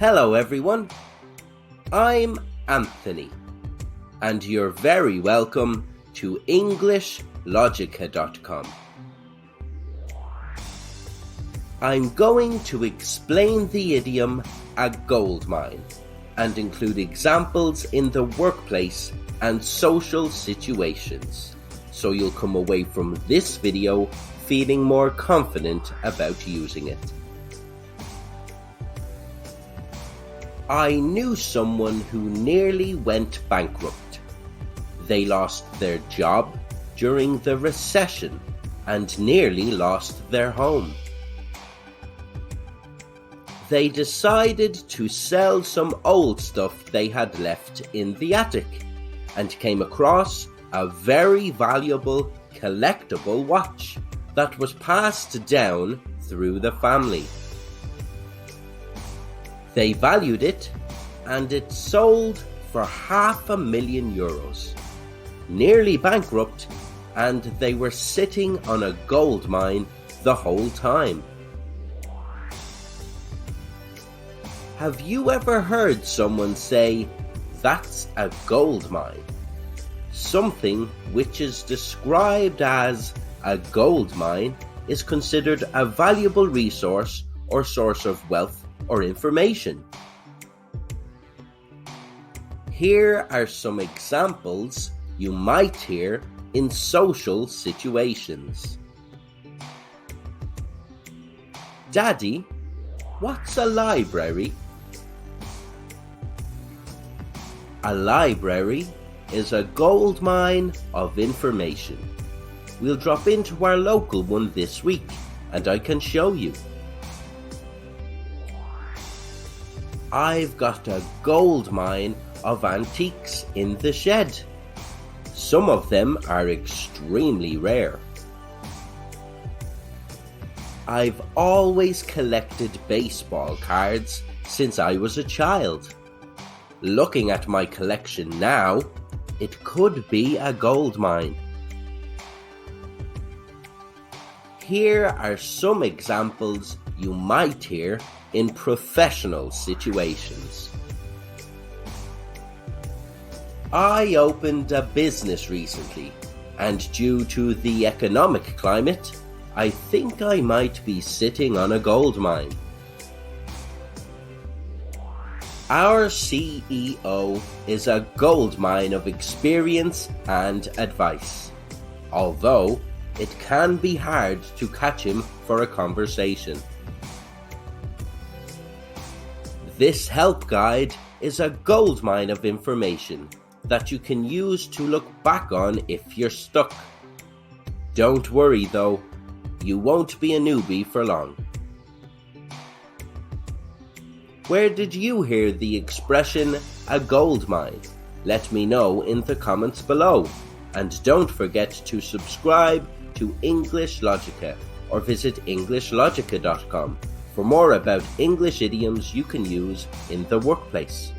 Hello everyone, I'm Anthony, and you're very welcome to EnglishLogica.com. I'm going to explain the idiom a goldmine and include examples in the workplace and social situations, so you'll come away from this video feeling more confident about using it. I knew someone who nearly went bankrupt. They lost their job during the recession and nearly lost their home. They decided to sell some old stuff they had left in the attic and came across a very valuable collectible watch that was passed down through the family. They valued it and it sold for €500,000. Nearly bankrupt, and they were sitting on a gold mine the whole time. Have you ever heard someone say, "That's a gold mine"? Something which is described as a gold mine is considered a valuable resource or source of wealth or information. Here are some examples you might hear in social situations. Daddy, what's a library? A library is a gold mine of information. We'll drop into our local one this week and I can show you. I've got a gold mine of antiques in the shed. Some of them are extremely rare. I've always collected baseball cards since I was a child. Looking at my collection now, it could be a gold mine. Here are some examples you might hear in professional situations. I opened a business recently, and due to the economic climate, I think I might be sitting on a gold mine. Our CEO is a gold mine of experience and advice, although it can be hard to catch him for a conversation. This help guide is a goldmine of information that you can use to look back on if you're stuck. Don't worry though, you won't be a newbie for long. Where did you hear the expression a gold mine? Let me know in the comments below, and don't forget to subscribe to EnglishLogica or visit EnglishLogica.com for more about English idioms you can use in the workplace.